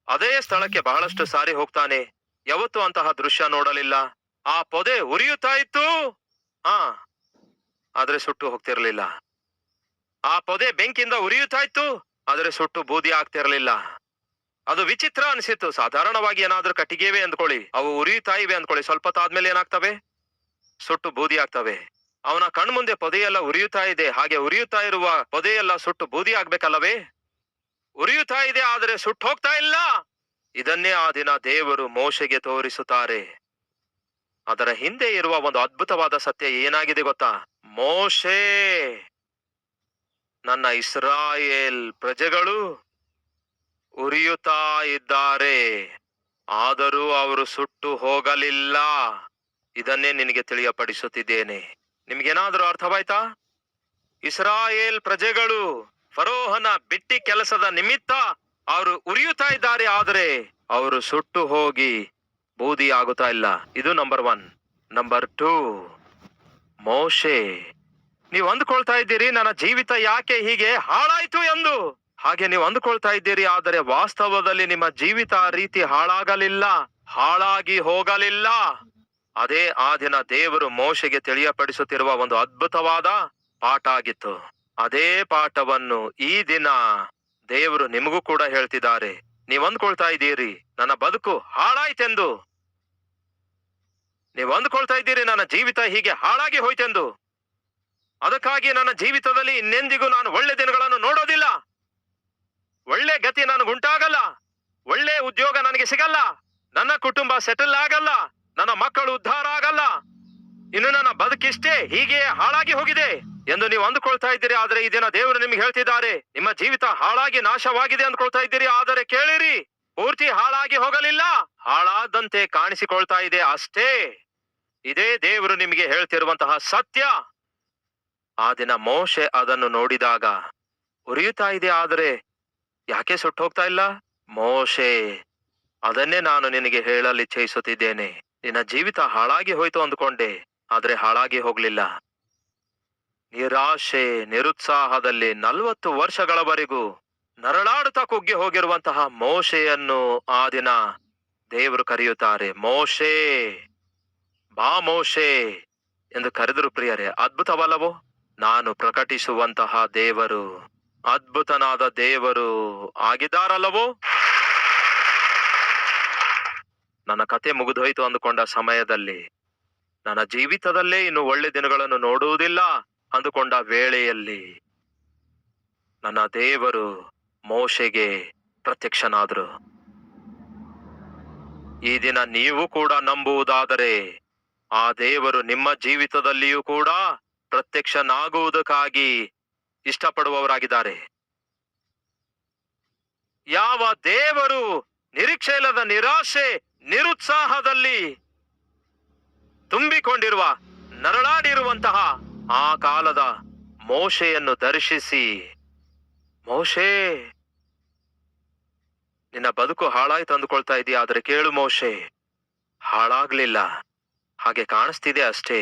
ಅದೇ ಸ್ಥಳಕ್ಕೆ ಬಹಳಷ್ಟು ಸಾರಿ ಹೋಗ್ತಾನೆ, ಯಾವತ್ತೂ ಅಂತಹ ದೃಶ್ಯ ನೋಡಲಿಲ್ಲ. ಆ ಪೊದೆ ಉರಿಯುತ್ತಾ ಇತ್ತು. ಆದ್ರೆ ಸುಟ್ಟು ಹೋಗ್ತಿರ್ಲಿಲ್ಲ. ಆ ಪೊದೆ ಬೆಂಕಿಯಿಂದ ಉರಿಯುತ್ತಾ ಇತ್ತು, ಆದ್ರೆ ಸುಟ್ಟು ಬೂದಿ ಆಗ್ತಿರ್ಲಿಲ್ಲ. ಅದು ವಿಚಿತ್ರ ಅನಿಸಿತ್ತು. ಸಾಧಾರಣವಾಗಿ ಏನಾದ್ರೂ ಕಟ್ಟಿಗೆವೆ ಅಂದ್ಕೊಳ್ಳಿ, ಅವು ಉರಿಯುತ್ತಾ ಇವೆ ಅಂದ್ಕೊಳ್ಳಿ, ಸ್ವಲ್ಪ ತಾದ್ಮೇಲೆ ಏನಾಗ್ತವೆ? ಸುಟ್ಟು ಬೂದಿ ಆಗ್ತವೆ. ಅವನ ಕಣ್ಮುಂದೆ ಪೊದೆಯೆಲ್ಲ ಉರಿಯುತ್ತಾ ಇದೆ. ಹಾಗೆ ಉರಿಯುತ್ತಾ ಇರುವ ಪೊದೆಯೆಲ್ಲ ಸುಟ್ಟು ಬೂದಿ ಆಗ್ಬೇಕಲ್ಲವೇ? ಉರಿಯುತ್ತಾ ಇದೆ, ಆದರೆ ಸುಟ್ಟು ಹೋಗ್ತಾ ಇಲ್ಲ. ಇದನ್ನೇ ಆ ದಿನ ದೇವರು ಮೋಶೆಗೆ ತೋರಿಸುತ್ತಾರೆ. ಅದರ ಹಿಂದೆ ಇರುವ ಒಂದು ಅದ್ಭುತವಾದ ಸತ್ಯ ಏನಾಗಿದೆ ಗೊತ್ತಾ? ಮೋಶೆ, ನನ್ನ ಇಸ್ರಾಯೇಲ್ ಪ್ರಜೆಗಳು ಉರಿಯುತ್ತಾ ಇದ್ದಾರೆ, ಆದರೂ ಅವರು ಸುಟ್ಟು ಹೋಗಲಿಲ್ಲ. ಇದನ್ನೇ ನಿನಗೆ ತಿಳಿಯಪಡಿಸುತ್ತಿದ್ದೇನೆ. ನಿಮ್ಗೇನಾದ್ರೂ ಅರ್ಥವಾಯ್ತಾ? ಇಸ್ರಾಯೇಲ್ ಪ್ರಜೆಗಳು ಫರೋಹನ ಬಿಟ್ಟಿ ಕೆಲಸದ ನಿಮಿತ್ತ ಅವರು ಉರಿಯುತ್ತಾ ಇದ್ದಾರೆ, ಆದರೆ ಅವರು ಸುಟ್ಟು ಹೋಗಿ ಬೂದಿ ಆಗುತ್ತಾ ಇಲ್ಲ. ಇದು ನಂಬರ್ 1. ನಂಬರ್ 2, ಮೋಶೆ, ನೀವು ಅಂದುಕೊಳ್ತಾ ಇದ್ದೀರಿ ನನ್ನ ಜೀವಿತ ಯಾಕೆ ಹೀಗೆ ಹಾಳಾಯ್ತು ಎಂದು. ಹಾಗೆ ನೀವು ಅಂದುಕೊಳ್ತಾ ಇದ್ದೀರಿ, ಆದರೆ ವಾಸ್ತವದಲ್ಲಿ ನಿಮ್ಮ ಜೀವಿತ ಆ ರೀತಿ ಹಾಳಾಗಲಿಲ್ಲ, ಹಾಳಾಗಿ ಹೋಗಲಿಲ್ಲ. ಅದೇ ಆ ದಿನ ದೇವರು ಮೋಶೆಗೆ ತಿಳಿಯಪಡಿಸುತ್ತಿರುವ ಒಂದು ಅದ್ಭುತವಾದ ಪಾಠ ಆಗಿತ್ತು. ಅದೇ ಪಾಠವನ್ನು ಈ ದಿನ ದೇವರು ನಿಮಗೂ ಕೂಡ ಹೇಳ್ತಿದ್ದಾರೆ. ನೀವು ಅಂದ್ಕೊಳ್ತಾ ಇದ್ದೀರಿ ನನ್ನ ಬದುಕು ಹಾಳಾಯ್ತೆಂದು, ನೀವು ಅಂದ್ಕೊಳ್ತಾ ಇದ್ದೀರಿ ನನ್ನ ಜೀವಿತ ಹೀಗೆ ಹಾಳಾಗಿ ಹೋಯ್ತೆಂದು. ಅದಕ್ಕಾಗಿ ನನ್ನ ಜೀವಿತದಲ್ಲಿ ಇನ್ನೆಂದಿಗೂ ನಾನು ಒಳ್ಳೆ ದಿನಗಳನ್ನು ನೋಡೋದಿಲ್ಲ, ಒಳ್ಳೆ ಗತಿ ನನಗುಂಟಾಗಲ್ಲ, ಒಳ್ಳೆ ಉದ್ಯೋಗ ನನಗೆ ಸಿಗಲ್ಲ, ನನ್ನ ಕುಟುಂಬ ಸೆಟಲ್ ಆಗಲ್ಲ, ನನ್ನ ಮಕ್ಕಳು ಉದ್ಧಾರ ಆಗಲ್ಲ, ಇನ್ನು ನನ್ನ ಬದುಕಿಷ್ಟೇ ಹೀಗೆ ಹಾಳಾಗಿ ಹೋಗಿದೆ ಎಂದು ನೀವು ಅಂದುಕೊಳ್ತಾ ಇದ್ದೀರಿ. ಆದರೆ ಈ ದಿನ ದೇವರು ನಿಮ್ಗೆ ಹೇಳ್ತಿದ್ದಾರೆ, ನಿಮ್ಮ ಜೀವಿತ ಹಾಳಾಗಿ ನಾಶವಾಗಿದೆ ಅಂದ್ಕೊಳ್ತಾ ಇದ್ದೀರಿ, ಆದರೆ ಕೇಳಿರಿ, ಪೂರ್ತಿ ಹಾಳಾಗಿ ಹೋಗಲಿಲ್ಲ, ಹಾಳಾದಂತೆ ಕಾಣಿಸಿಕೊಳ್ತಾ ಇದೆ ಅಷ್ಟೇ. ಇದೇ ದೇವರು ನಿಮಗೆ ಹೇಳ್ತಿರುವಂತಹ ಸತ್ಯ. ಆ ದಿನ ಮೋಶೆ ಅದನ್ನು ನೋಡಿದಾಗ, ಉರಿಯುತ್ತಾ ಇದೆ ಆದರೆ ಯಾಕೆ ಸುಟ್ಟು ಹೋಗ್ತಾ ಇಲ್ಲ? ಮೋಶೆ, ಅದನ್ನೇ ನಾನು ನಿನಗೆ ಹೇಳಲು ಇಚ್ಛಿಸುತ್ತಿದ್ದೇನೆ. ನಿನ್ನ ಜೀವಿತ ಹಾಳಾಗಿ ಹೋಯ್ತು ಅಂದುಕೊಂಡೆ, ಆದ್ರೆ ಹಾಳಾಗಿ ಹೋಗ್ಲಿಲ್ಲ. ನಿರಾಶೆ, ನಿರುತ್ಸಾಹದಲ್ಲಿ 40 ವರ್ಷಗಳವರೆಗೂ ನರಳಾಡುತ್ತಾ ಕುಗ್ಗಿ ಹೋಗಿರುವಂತಹ ಮೋಶೆಯನ್ನು ಆ ದಿನ ದೇವರು ಕರೆಯುತ್ತಾರೆ. ಮೋಶೆ, ಬಾ ಮೋಶೆ ಎಂದು ಕರೆದರು. ಪ್ರಿಯರೇ, ಅದ್ಭುತವಲ್ಲವೋ? ನಾನು ಪ್ರಕಟಿಸುವಂತಹ ದೇವರು ಅದ್ಭುತನಾದ ದೇವರು ಆಗಿದ್ದಾರಲ್ಲವೋ? ನನ್ನ ಕತೆ ಮುಗಿದೋಯ್ತು ಅಂದುಕೊಂಡ ಸಮಯದಲ್ಲಿ, ನನ್ನ ಜೀವಿತದಲ್ಲೇ ಇನ್ನು ಒಳ್ಳೆ ದಿನಗಳನ್ನು ನೋಡುವುದಿಲ್ಲ ಅಂದುಕೊಂಡ ವೇಳೆಯಲ್ಲಿ, ನನ್ನ ದೇವರು ಮೋಶೆಗೆ ಪ್ರತ್ಯಕ್ಷನಾದರು. ಈ ದಿನ ನೀವು ಕೂಡ ನಂಬುವುದಾದರೆ ಆ ದೇವರು ನಿಮ್ಮ ಜೀವಿತದಲ್ಲಿಯೂ ಕೂಡ ಪ್ರತ್ಯಕ್ಷನಾಗುವುದಕ್ಕಾಗಿ ಇಷ್ಟಪಡುವವರಾಗಿದ್ದಾರೆ. ಯಾವ ದೇವರು ನಿರೀಕ್ಷೆ ಇಲ್ಲದ ನಿರಾಶೆ, ನಿರುತ್ಸಾಹದಲ್ಲಿ ತುಂಬಿಕೊಂಡಿರುವ, ನರಳಾಡಿರುವಂತಹ ಆ ಕಾಲದ ಮೋಶೆಯನ್ನು ದರ್ಶಿಸಿ, ಮೋಶೆ, ನಿನ್ನ ಬದುಕು ಹಾಳಾಯ್ತು ಅಂದುಕೊಳ್ತಾ ಇದೀಯ, ಆದ್ರೆ ಕೇಳು ಮೋಶೆ, ಹಾಳಾಗ್ಲಿಲ್ಲ, ಹಾಗೆ ಕಾಣಿಸ್ತಿದೆ ಅಷ್ಟೇ.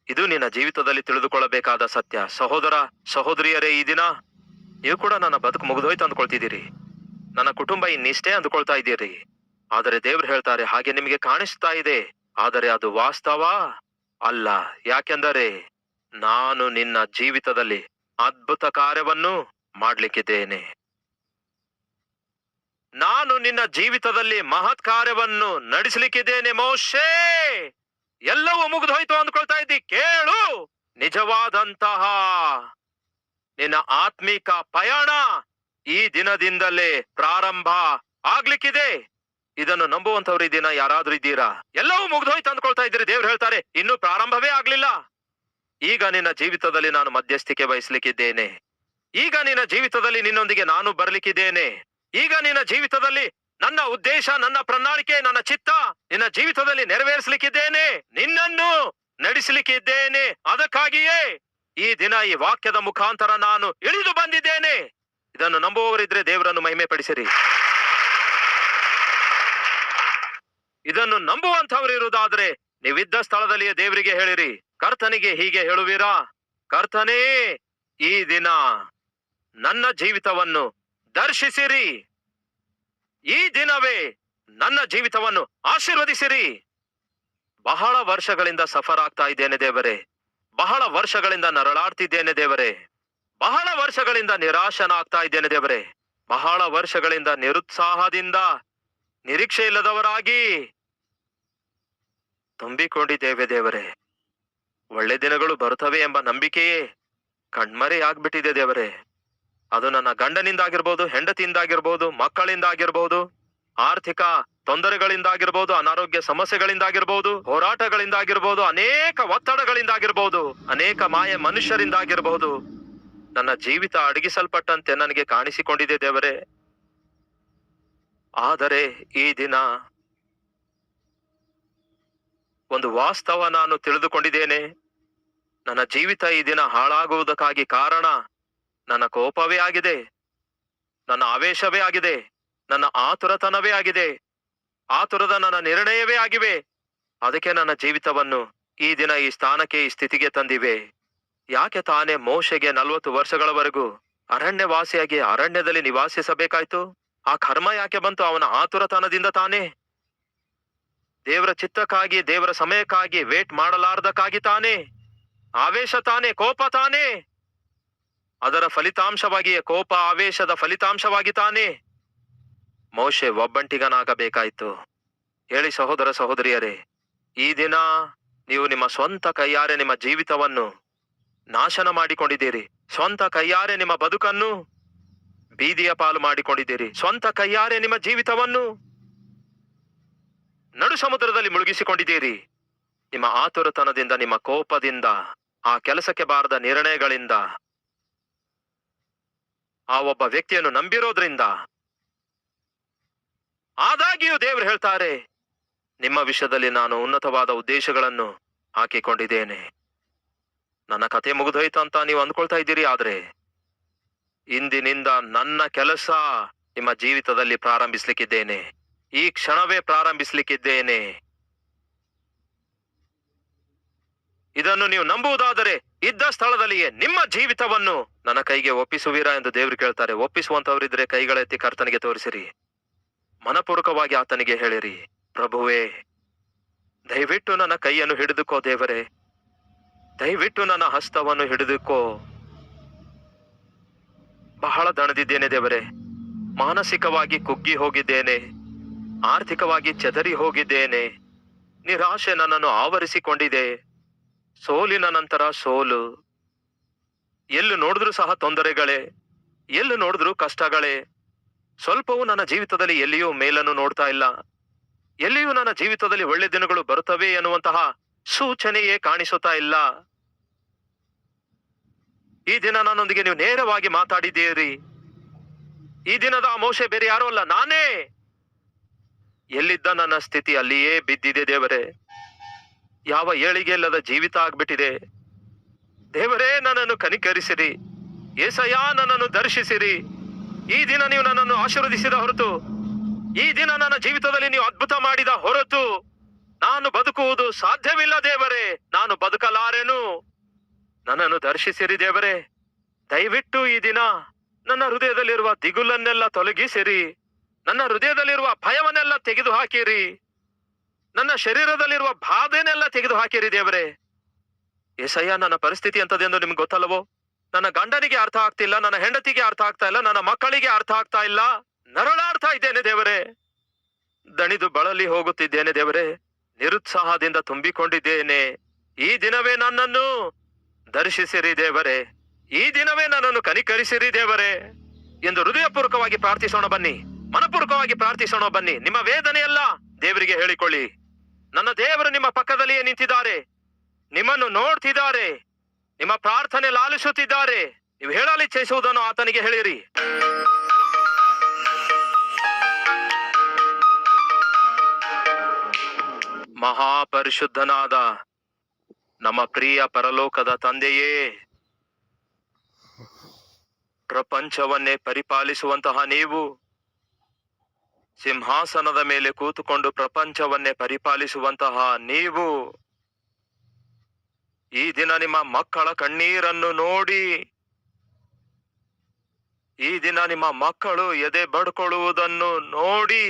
ಇದು ನಿನ್ನ ಜೀವಿತದಲ್ಲಿ ತಿಳಿದುಕೊಳ್ಳಬೇಕಾದ ಸತ್ಯ. ಸಹೋದರ ಸಹೋದರಿಯರೇ, ಈ ದಿನ ನೀವು ಕೂಡ ನನ್ನ ಬದುಕು ಮುಗಿದೋಯ್ತು ಅಂದ್ಕೊಳ್ತಿದ್ದೀರಿ, ನನ್ನ ಕುಟುಂಬ ಇನ್ನಿಷ್ಟೇ ಅಂದುಕೊಳ್ತಾ ಇದ್ದೀರಿ. ಆದರೆ ದೇವ್ರು ಹೇಳ್ತಾರೆ, ಹಾಗೆ ನಿಮಗೆ ಕಾಣಿಸ್ತಾ ಇದೆ, ಆದರೆ ಅದು ವಾಸ್ತವ ಅಲ್ಲ. ಯಾಕೆಂದರೆ ನಾನು ನಿನ್ನ ಜೀವಿತದಲ್ಲಿ ಅದ್ಭುತ ಕಾರ್ಯವನ್ನು ಮಾಡ್ಲಿಕ್ಕಿದ್ದೇನೆ. ನಾನು ನಿನ್ನ ಜೀವಿತದಲ್ಲಿ ಮಹತ್ ಕಾರ್ಯವನ್ನು ನಡೆಸಲಿಕ್ಕಿದ್ದೇನೆ. ಮೋಶೆ, ಎಲ್ಲವೂ ಮುಗಿದೋಯ್ತು ಅಂದ್ಕೊಳ್ತಾ ಇದ್ದಿ, ಕೇಳು, ನಿಜವಾದಂತಹ ನಿನ್ನ ಆತ್ಮಿಕ ಪಯಣ ಈ ದಿನದಿಂದಲೇ ಪ್ರಾರಂಭ ಆಗ್ಲಿಕ್ಕಿದೆ. ಇದನ್ನು ನಂಬುವಂತವ್ರು ಈ ದಿನ ಯಾರಾದ್ರೂ ಇದ್ದೀರಾ? ಎಲ್ಲವೂ ಮುಗಿದೋಯ್ತು ಅಂದ್ಕೊಳ್ತಾ ಇದ್ದೀರಿ, ದೇವ್ರು ಹೇಳ್ತಾರೆ, ಇನ್ನೂ ಪ್ರಾರಂಭವೇ ಆಗ್ಲಿಲ್ಲ. ಈಗ ನಿನ್ನ ಜೀವಿತದಲ್ಲಿ ನಾನು ಮಧ್ಯಸ್ಥಿಕೆ ವಹಿಸ್ಲಿಕ್ಕಿದ್ದೇನೆ. ಈಗ ನಿನ್ನ ಜೀವಿತದಲ್ಲಿ ನಿನ್ನೊಂದಿಗೆ ನಾನು ಬರ್ಲಿಕ್ಕಿದ್ದೇನೆ. ಈಗ ನಿನ್ನ ಜೀವಿತದಲ್ಲಿ ನನ್ನ ಉದ್ದೇಶ, ನನ್ನ ಪ್ರಣಾಳಿಕೆ, ನನ್ನ ಚಿತ್ತ ನಿನ್ನ ಜೀವಿತದಲ್ಲಿ ನೆರವೇರಿಸಲಿಕ್ಕಿದ್ದೇನೆ, ನಿನ್ನನ್ನು ನಡೆಸಲಿಕ್ಕಿದ್ದೇನೆ. ಅದಕ್ಕಾಗಿಯೇ ಈ ದಿನ ಈ ವಾಕ್ಯದ ಮುಖಾಂತರ ನಾನು ಇಳಿದು ಬಂದಿದ್ದೇನೆ. ಇದನ್ನು ನಂಬುವವರಿದ್ರೆ ದೇವರನ್ನು ಮಹಿಮೆ ಪಡಿಸಿರಿ. ಇದನ್ನು ನಂಬುವಂತವ್ರು ಇರುವುದಾದ್ರೆ ನೀವಿದ್ದ ಸ್ಥಳದಲ್ಲಿಯೇ ದೇವರಿಗೆ ಹೇಳಿರಿ, ಕರ್ತನಿಗೆ ಹೀಗೆ ಹೇಳುವಿರಾ, ಕರ್ತನೇ, ಈ ದಿನ ನನ್ನ ಜೀವಿತವನ್ನು ದರ್ಶಿಸಿರಿ, ಈ ದಿನವೇ ನನ್ನ ಜೀವಿತವನ್ನು ಆಶೀರ್ವದಿಸಿರಿ. ಬಹಳ ವರ್ಷಗಳಿಂದ ಸಫರ್ ಆಗ್ತಾ ಇದ್ದೇನೆ ದೇವರೇ, ಬಹಳ ವರ್ಷಗಳಿಂದ ನರಳಾಡ್ತಿದ್ದೇನೆ ದೇವರೇ. ಬಹಳ ವರ್ಷಗಳಿಂದ ನಿರಾಶನಾಗ್ತಾ ಇದ್ದೇನೆ ದೇವರೇ. ಬಹಳ ವರ್ಷಗಳಿಂದ ನಿರುತ್ಸಾಹದಿಂದ, ನಿರೀಕ್ಷೆ ಇಲ್ಲದವರಾಗಿ ತುಂಬಿಕೊಂಡಿದ್ದೇವೆ ದೇವರೇ. ಒಳ್ಳೆ ದಿನಗಳು ಬರುತ್ತವೆ ಎಂಬ ನಂಬಿಕೆಯೇ ಕಣ್ಮರೆಯಾಗ್ಬಿಟ್ಟಿದೆ ದೇವರೇ. ಅದು ನನ್ನ ಗಂಡನಿಂದಾಗಿರ್ಬೋದು, ಹೆಂಡತಿಯಿಂದಾಗಿರ್ಬೋದು, ಮಕ್ಕಳಿಂದಾಗಿರ್ಬೋದು, ಆರ್ಥಿಕ ತೊಂದರೆಗಳಿಂದಾಗಿರ್ಬೋದು, ಅನಾರೋಗ್ಯ ಸಮಸ್ಯೆಗಳಿಂದಾಗಿರ್ಬೋದು, ಹೋರಾಟಗಳಿಂದಾಗಿರ್ಬೋದು, ಅನೇಕ ಒತ್ತಡಗಳಿಂದಾಗಿರ್ಬೋದು, ಅನೇಕ ಮಾಯ ಮನುಷ್ಯರಿಂದಾಗಿರ್ಬೋದು. ನನ್ನ ಜೀವಿತ ಅಡಗಿಸಲ್ಪಟ್ಟಂತೆ ನನಗೆ ಕಾಣಿಸಿಕೊಂಡಿದೆ ದೇವರೇ. ಆದರೆ ಈ ದಿನ ಒಂದು ವಾಸ್ತವ ನಾನು ತಿಳಿದುಕೊಂಡಿದ್ದೇನೆ. ನನ್ನ ಜೀವಿತ ಈ ದಿನ ಹಾಳಾಗುವುದಕ್ಕಾಗಿ ಕಾರಣ ನನ್ನ ಕೋಪವೇ ಆಗಿದೆ, ನನ್ನ ಆವೇಶವೇ ಆಗಿದೆ, ನನ್ನ ಆತುರತನವೇ ಆಗಿದೆ, ಆತುರದ ನನ್ನ ನಿರ್ಣಯವೇ ಆಗಿವೆ. ಅದಕ್ಕೆ ನನ್ನ ಜೀವಿತವನ್ನು ಈ ದಿನ ಈ ಸ್ಥಾನಕ್ಕೆ, ಈ ಸ್ಥಿತಿಗೆ ತಂದಿವೆ. ಯಾಕೆ ತಾನೇ ಮೋಶೆಗೆ 40 ವರ್ಷಗಳವರೆಗೂ ಅರಣ್ಯವಾಸಿಯಾಗಿ ಅರಣ್ಯದಲ್ಲಿ ನಿವಾಸಿಸಬೇಕಾಯ್ತು? ಆ ಕರ್ಮ ಯಾಕೆ ಬಂತು? ಅವನ ಆತುರತನದಿಂದ ತಾನೇ. ದೇವರ ಚಿತ್ತಕ್ಕಾಗಿ, ದೇವರ ಸಮಯಕ್ಕಾಗಿ ವೇಟ್ ಮಾಡಲಾರ್ದಕ್ಕಾಗಿ ತಾನೇ. ಆವೇಶ ತಾನೇ, ಕೋಪ ತಾನೇ. ಅದರ ಫಲಿತಾಂಶವಾಗಿಯೇ, ಕೋಪ ಆವೇಶದ ಫಲಿತಾಂಶವಾಗಿ ತಾನೇ ಮೋಶೆ ಒಬ್ಬಂಟಿಗನಾಗಬೇಕಾಯ್ತು. ಹೇಳಿ ಸಹೋದರ ಸಹೋದರಿಯರೇ, ಈ ದಿನ ನೀವು ನಿಮ್ಮ ಸ್ವಂತ ಕೈಯಾರೆ ನಿಮ್ಮ ಜೀವಿತವನ್ನು ನಾಶನ ಮಾಡಿಕೊಂಡಿದ್ದೀರಿ. ಸ್ವಂತ ಕೈಯಾರೆ ನಿಮ್ಮ ಬದುಕನ್ನು ಬೀದಿಯ ಪಾಲು ಮಾಡಿಕೊಂಡಿದ್ದೀರಿ. ಸ್ವಂತ ಕೈಯಾರೆ ನಿಮ್ಮ ಜೀವಿತವನ್ನು ನಡು ಸಮುದ್ರದಲ್ಲಿ ಮುಳುಗಿಸಿಕೊಂಡಿದ್ದೀರಿ. ನಿಮ್ಮ ಆತುರತನದಿಂದ, ನಿಮ್ಮ ಕೋಪದಿಂದ, ಆ ಕೆಲಸಕ್ಕೆ ಬಾರದ ನಿರ್ಣಯಗಳಿಂದ, ಆ ಒಬ್ಬ ವ್ಯಕ್ತಿಯನ್ನು ನಂಬಿರೋದ್ರಿಂದ. ಆದಾಗ್ಯೂ ದೇವರು ಹೇಳ್ತಾರೆ, ನಿಮ್ಮ ವಿಷಯದಲ್ಲಿ ನಾನು ಉನ್ನತವಾದ ಉದ್ದೇಶಗಳನ್ನು ಹಾಕಿಕೊಂಡಿದ್ದೇನೆ. ನನ್ನ ಕತೆ ಮುಗಿದೋಯ್ತು ಅಂತ ನೀವು ಅಂದ್ಕೊಳ್ತಾ ಇದ್ದೀರಿ. ಆದ್ರೆ ಇಂದಿನಿಂದ ನನ್ನ ಕೆಲಸ ನಿಮ್ಮ ಜೀವಿತದಲ್ಲಿ ಪ್ರಾರಂಭಿಸ್ಲಿಕ್ಕಿದ್ದೇನೆ. ಈ ಕ್ಷಣವೇ ಪ್ರಾರಂಭಿಸ್ಲಿಕ್ಕಿದ್ದೇನೆ. ಇದನ್ನು ನೀವು ನಂಬುವುದಾದರೆ ಇದ್ದ ಸ್ಥಳದಲ್ಲಿಯೇ ನಿಮ್ಮ ಜೀವಿತವನ್ನು ನನ್ನ ಕೈಗೆ ಒಪ್ಪಿಸುವಿರಾ ಎಂದು ದೇವರು ಕೇಳ್ತಾರೆ. ಒಪ್ಪಿಸುವಂತವರಿದ್ರೆ ಕೈಗಳೆತ್ತಿ ಕರ್ತನಿಗೆ ತೋರಿಸಿರಿ. ಮನಪೂರ್ವಕವಾಗಿ ಆತನಿಗೆ ಹೇಳಿರಿ, ಪ್ರಭುವೇ, ದಯವಿಟ್ಟು ನನ್ನ ಕೈಯನ್ನು ಹಿಡಿದುಕೋ ದೇವರೇ, ದಯವಿಟ್ಟು ನನ್ನ ಹಸ್ತವನ್ನು ಹಿಡಿದುಕೋ. ಬಹಳ ದಣದಿದ್ದೇನೆ ದೇವರೇ. ಮಾನಸಿಕವಾಗಿ ಕುಗ್ಗಿ ಹೋಗಿದ್ದೇನೆ, ಆರ್ಥಿಕವಾಗಿ ಚೆದರಿ ಹೋಗಿದ್ದೇನೆ. ನಿರಾಶೆ ನನ್ನನ್ನು ಆವರಿಸಿಕೊಂಡಿದೆ. ಸೋಲಿನ ನಂತರ ಸೋಲು. ಎಲ್ಲಿ ನೋಡಿದ್ರೂ ಸಹ ತೊಂದರೆಗಳೇ, ಎಲ್ಲಿ ನೋಡಿದ್ರೂ ಕಷ್ಟಗಳೇ. ಸ್ವಲ್ಪವೂ ನನ್ನ ಜೀವಿತದಲ್ಲಿ ಎಲ್ಲಿಯೂ ಮೇಲನ್ನು ನೋಡ್ತಾ ಇಲ್ಲ. ಎಲ್ಲಿಯೂ ನನ್ನ ಜೀವಿತದಲ್ಲಿ ಒಳ್ಳೆ ದಿನಗಳು ಬರುತ್ತವೆ ಎನ್ನುವಂತಹ ಸೂಚನೆಯೇ ಕಾಣಿಸುತ್ತಾ ಇಲ್ಲ. ಈ ದಿನ ನನ್ನೊಂದಿಗೆ ನೀವು ನೇರವಾಗಿ ಮಾತಾಡಿದ್ದೀರಿ. ಈ ದಿನದ ಆ ಮೋಶೆ ಬೇರೆ ಯಾರೂ ಅಲ್ಲ, ನಾನೇ. ಎಲ್ಲಿದ್ದ ನನ್ನ ಸ್ಥಿತಿ ಅಲ್ಲಿಯೇ ಬಿದ್ದಿದೆ ದೇವರೇ. ಯಾವ ಏಳಿಗೆ ಇಲ್ಲದ ಜೀವಿತ ಆಗ್ಬಿಟ್ಟಿದೆ ದೇವರೇ. ನನ್ನನ್ನು ಕನಿಕರಿಸಿರಿ ಏಸಯ್ಯ, ನನ್ನನ್ನು ದರ್ಶಿಸಿರಿ. ಈ ದಿನ ನೀವು ನನ್ನನ್ನು ಆಶೀರ್ವದಿಸಿದ ಹೊರತು, ಈ ದಿನ ನನ್ನ ಜೀವಿತದಲ್ಲಿ ನೀವು ಅದ್ಭುತ ಮಾಡಿದ ಹೊರತು ನಾನು ಬದುಕುವುದು ಸಾಧ್ಯವಿಲ್ಲ ದೇವರೇ. ನಾನು ಬದುಕಲಾರೆನು. ನನ್ನನ್ನು ದರ್ಶಿಸಿರಿ ದೇವರೇ. ದಯವಿಟ್ಟು ಈ ದಿನ ನನ್ನ ಹೃದಯದಲ್ಲಿರುವ ದಿಗುಲನ್ನೆಲ್ಲ ತೊಲಗಿಸಿರಿ. ನನ್ನ ಹೃದಯದಲ್ಲಿರುವ ಭಯವನ್ನೆಲ್ಲ ತೆಗೆದು ಹಾಕಿರಿ. ನನ್ನ ಶರೀರದಲ್ಲಿರುವ ಬಾಧೆನೆಲ್ಲ ತೆಗೆದು ಹಾಕಿರಿ ದೇವರೇ. ಏಸಯ್ಯ, ನನ್ನ ಪರಿಸ್ಥಿತಿ ಅಂತದೆಂದು ನಿಮ್ಗೆ ಗೊತ್ತಲ್ಲವೋ? ನನ್ನ ಗಂಡನಿಗೆ ಅರ್ಥ ಆಗ್ತಿಲ್ಲ, ನನ್ನ ಹೆಂಡತಿಗೆ ಅರ್ಥ ಆಗ್ತಾ ಇಲ್ಲ, ನನ್ನ ಮಕ್ಕಳಿಗೆ ಅರ್ಥ ಆಗ್ತಾ ಇಲ್ಲ. ನರಳಾಡ್ತಾ ಇದ್ದೇನೆ ದೇವರೇ. ದಣಿದು ಬಳಲಿ ಹೋಗುತ್ತಿದ್ದೇನೆ ದೇವರೇ. ನಿರುತ್ಸಾಹದಿಂದ ತುಂಬಿಕೊಂಡಿದ್ದೇನೆ. ಈ ದಿನವೇ ನನ್ನನ್ನು ದರ್ಶಿಸಿರಿ ದೇವರೇ. ಈ ದಿನವೇ ನನ್ನನ್ನು ಕನಿಕರಿಸಿರಿ ದೇವರೇ ಎಂದು ಹೃದಯಪೂರ್ವಕವಾಗಿ ಪ್ರಾರ್ಥಿಸೋಣ ಬನ್ನಿ. ಮನಪೂರ್ವಕವಾಗಿ ಪ್ರಾರ್ಥಿಸೋಣ ಬನ್ನಿ. ನಿಮ್ಮ ವೇದನೆಯಲ್ಲ ದೇವರಿಗೆ ಹೇಳಿಕೊಳ್ಳಿ. ನನ್ನ ದೇವರು ನಿಮ್ಮ ಪಕ್ಕದಲ್ಲಿಯೇ ನಿಂತಿದ್ದಾರೆ, ನಿಮ್ಮನ್ನು ನೋಡ್ತಿದ್ದಾರೆ, ನಿಮ್ಮ ಪ್ರಾರ್ಥನೆ ಲಾಲಿಸುತ್ತಿದ್ದಾರೆ. ನೀವು ಹೇಳಲು ಇಚ್ಛಿಸುವುದನ್ನು ಆತನಿಗೆ ಹೇಳಿರಿ. ಮಹಾಪರಿಶುದ್ಧನಾದ ನಮ್ಮ ಪ್ರಿಯ ಪರಲೋಕದ ತಂದೆಯೇ, ಪ್ರಪಂಚವನ್ನೇ ಪರಿಪಾಲಿಸುವಂತಹ ನೀವು, ಸಿಂಹಾಸನದ ಮೇಲೆ ಕೂತುಕೊಂಡು ಪ್ರಪಂಚವನ್ನೇ ಪರಿಪಾಲಿಸುವಂತಹ ನೀವು, ಈ ದಿನ ನಿಮ್ಮ ಮಕ್ಕಳ ಕಣ್ಣೀರನ್ನು ನೋಡಿ, ಈ ದಿನ ನಿಮ್ಮ ಮಕ್ಕಳು ಎದೆ ಬಡ್ಕೊಳ್ಳುವುದನ್ನು ನೋಡಿ,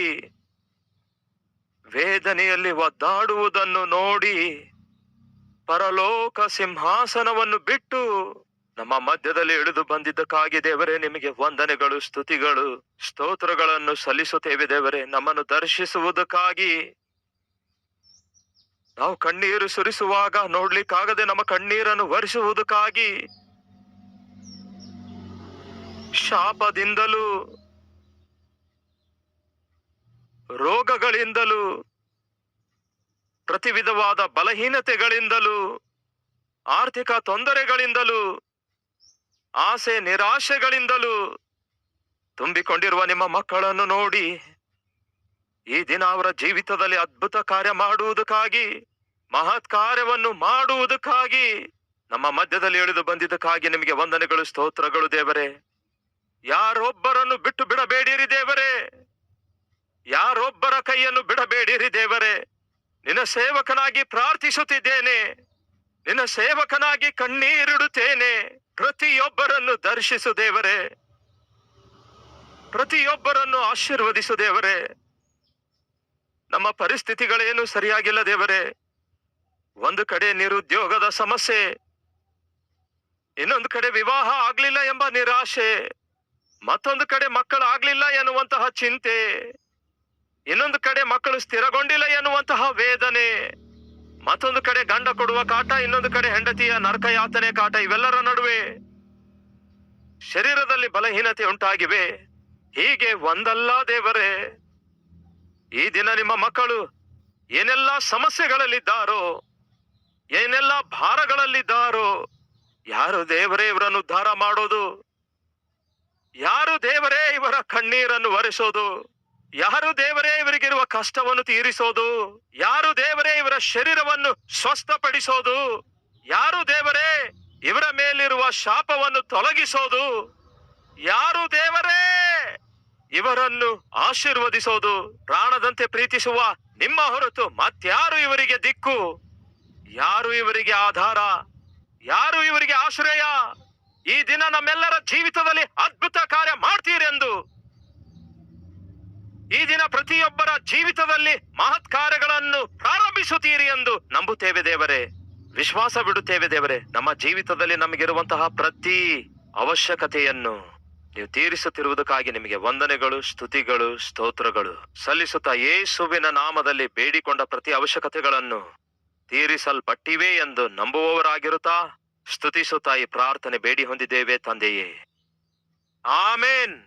ವೇದನೆಯಲ್ಲಿ ಒದ್ದಾಡುವುದನ್ನು ನೋಡಿ, ಪರಲೋಕ ಸಿಂಹಾಸನವನ್ನು ಬಿಟ್ಟು ನಮ್ಮ ಮಧ್ಯದಲ್ಲಿ ಇಳಿದು ಬಂದಿದ್ದಕ್ಕಾಗಿ ದೇವರೇ ನಿಮಗೆ ವಂದನೆಗಳು, ಸ್ತುತಿಗಳು, ಸ್ತೋತ್ರಗಳನ್ನು ಸಲ್ಲಿಸುತ್ತೇವೆ ದೇವರೇ. ನಮ್ಮನ್ನು ದರ್ಶಿಸುವುದಕ್ಕಾಗಿ, ನಾವು ಕಣ್ಣೀರು ಸುರಿಸುವಾಗ ನೋಡ್ಲಿಕ್ಕಾಗದೆ ನಮ್ಮ ಕಣ್ಣೀರನ್ನು ಒರೆಸುವುದಕ್ಕಾಗಿ, ಶಾಪದಿಂದಲೂ ರೋಗಗಳಿಂದಲೂ ಪ್ರತಿ ವಿಧವಾದ ಬಲಹೀನತೆಗಳಿಂದಲೂ ಆರ್ಥಿಕ ತೊಂದರೆಗಳಿಂದಲೂ ಆಸೆ ನಿರಾಶೆಗಳಿಂದಲೂ ತುಂಬಿಕೊಂಡಿರುವ ನಿಮ್ಮ ಮಕ್ಕಳನ್ನು ನೋಡಿ ಈ ದಿನ ಅವರ ಜೀವಿತದಲ್ಲಿ ಅದ್ಭುತ ಕಾರ್ಯ ಮಾಡುವುದಕ್ಕಾಗಿ, ಮಹತ್ ಕಾರ್ಯವನ್ನು ಮಾಡುವುದಕ್ಕಾಗಿ ನಮ್ಮ ಮಧ್ಯದಲ್ಲಿ ಇಳಿದು ಬಂದಿದ್ದಕ್ಕಾಗಿ ನಿಮಗೆ ವಂದನೆಗಳು, ಸ್ತೋತ್ರಗಳು ದೇವರೇ. ಯಾರೊಬ್ಬರನ್ನು ಬಿಟ್ಟು ಬಿಡಬೇಡಿರಿ ದೇವರೇ, ಯಾರೊಬ್ಬರ ಕೈಯನ್ನು ಬಿಡಬೇಡಿರಿ ದೇವರೇ. ನಿನ್ನ ಸೇವಕನಾಗಿ ಪ್ರಾರ್ಥಿಸುತ್ತಿದ್ದೇನೆ, ನಿನ್ನ ಸೇವಕನಾಗಿ ಕಣ್ಣೀರಿಡುತ್ತೇನೆ. ಪ್ರತಿಯೊಬ್ಬರನ್ನು ದರ್ಶಿಸು ದೇವರೇ, ಪ್ರತಿಯೊಬ್ಬರನ್ನು ಆಶೀರ್ವದಿಸು ದೇವರೇ. ನಮ್ಮ ಪರಿಸ್ಥಿತಿಗಳೇನು ಸರಿಯಾಗಿಲ್ಲ ದೇವರೇ. ಒಂದು ಕಡೆ ನಿರುದ್ಯೋಗದ ಸಮಸ್ಯೆ, ಇನ್ನೊಂದು ಕಡೆ ವಿವಾಹ ಆಗ್ಲಿಲ್ಲ ಎಂಬ ನಿರಾಶೆ, ಮತ್ತೊಂದು ಕಡೆ ಮಕ್ಕಳಾಗ್ಲಿಲ್ಲ ಎನ್ನುವಂತಹ ಚಿಂತೆ, ಇನ್ನೊಂದು ಕಡೆ ಮಕ್ಕಳು ಸ್ಥಿರಗೊಂಡಿಲ್ಲ ಎನ್ನುವಂತಹ ವೇದನೆ, ಮತ್ತೊಂದು ಕಡೆ ಗಂಡ ಕೊಡುವ ಕಾಟ, ಇನ್ನೊಂದು ಕಡೆ ಹೆಂಡತಿಯ ನರಕ ಯಾತನೆ ಕಾಟ. ಇವೆಲ್ಲರ ನಡುವೆ ಶರೀರದಲ್ಲಿ ಬಲಹೀನತೆ ಉಂಟಾಗಿವೆ. ಹೀಗೆ ಒಂದಲ್ಲ ದೇವರೇ, ಈ ದಿನ ನಿಮ್ಮ ಮಕ್ಕಳು ಏನೆಲ್ಲ ಸಮಸ್ಯೆಗಳಲ್ಲಿದ್ದಾರೋ, ಏನೆಲ್ಲ ಭಾರಗಳಲ್ಲಿದ್ದಾರೋ, ಯಾರು ದೇವರೇ ಇವರನ್ನು ಉದ್ಧಾರ ಮಾಡೋದು? ಯಾರು ದೇವರೇ ಇವರ ಕಣ್ಣೀರನ್ನು ಒರೆಸೋದು? ಯಾರು ದೇವರೇ ಇವರಿಗಿರುವ ಕಷ್ಟವನ್ನು ತೀರಿಸೋದು? ಯಾರು ದೇವರೇ ಇವರ ಶರೀರವನ್ನು ಸ್ವಸ್ಥಪಡಿಸೋದು? ಯಾರು ದೇವರೇ ಇವರ ಮೇಲಿರುವ ಶಾಪವನ್ನು ತೊಲಗಿಸೋದು? ಯಾರು ದೇವರೇ ಇವರನ್ನು ಆಶೀರ್ವದಿಸೋದು? ಪ್ರಾಣದಂತೆ ಪ್ರೀತಿಸುವ ನಿಮ್ಮ ಹೊರತು ಮತ್ಯಾರು ಇವರಿಗೆ ದಿಕ್ಕು? ಯಾರು ಇವರಿಗೆ ಆಧಾರ? ಯಾರು ಇವರಿಗೆ ಆಶ್ರಯ? ಈ ದಿನ ನಮ್ಮೆಲ್ಲರ ಜೀವಿತದಲ್ಲಿ ಅದ್ಭುತ ಕಾರ್ಯ ಮಾಡ್ತೀರೆಂದು, ಈ ದಿನ ಪ್ರತಿಯೊಬ್ಬರ ಜೀವಿತದಲ್ಲಿ ಮಹತ್ ಕಾರ್ಯಗಳನ್ನು ಪ್ರಾರಂಭಿಸುತ್ತೀರಿ ಎಂದು ನಂಬುತ್ತೇವೆ ದೇವರೇ, ವಿಶ್ವಾಸ ಬಿಡುತ್ತೇವೆ ದೇವರೇ. ನಮ್ಮ ಜೀವಿತದಲ್ಲಿ ನಮಗಿರುವಂತಹ ಪ್ರತಿ ಅವಶ್ಯಕತೆಯನ್ನು ನೀವು ತೀರಿಸುತ್ತಿರುವುದಕ್ಕಾಗಿ ನಿಮಗೆ ವಂದನೆಗಳು, ಸ್ತುತಿಗಳು, ಸ್ತೋತ್ರಗಳು ಸಲ್ಲಿಸುತ್ತಾ, ಯೇಸುವಿನ ನಾಮದಲ್ಲಿ ಬೇಡಿಕೊಂಡ ಪ್ರತಿ ಅವಶ್ಯಕತೆಗಳನ್ನು ತೀರಿಸಲ್ಪಟ್ಟಿವೆ ಎಂದು ನಂಬುವವರಾಗಿರುತ್ತಾ ಸ್ತುತಿಸುತ್ತಾ ಈ ಪ್ರಾರ್ಥನೆ ಬೇಡಿ ಹೊಂದಿದ್ದೇವೆ ತಂದೆಯೇ, ಆಮೇನ್.